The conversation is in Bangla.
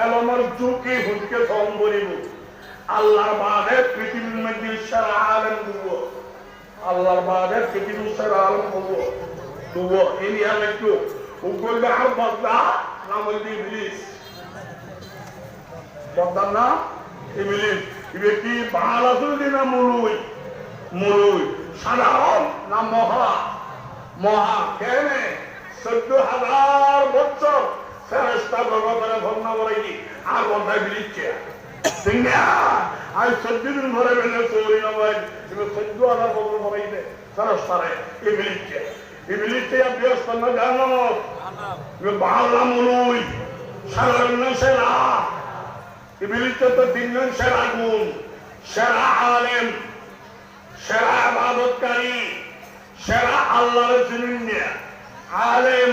এলমর ঝুঁকি হুঁচকে সম্বরিব আল্লাহর বাদে পৃথিবীর মধ্যে সারা আলম দুব আল্লাহর বাদে পৃথিবীর সারা আলম দুব ইনি আর একটু উগল আর বদলা নাম হইতে ইবলিস বদলা না ইবলিস ইবে কি বালাসুল দিনা মুলুই সাধারণ না মহা কেনে 14,000 বছর ফেরেশতা জগতের ভগ্না বলাইনি আর বন্ধায় বিলিচ্ছে সিংহা আজ 14 দিন ধরে বেলে চৌরি নবাই তুমি 14,000 বছর বলাইতে ফেরেশতারে ইবলিচ্ছে ব্যস্ত না জানো বাংলা মুলুই সাধারণ সেরা ইবলিচ্ছে তো 3 জন সেরা গুণ সেরা আলেম সেরা ইবাদতকারী সেরা আল্লাহর জিনিস আলেম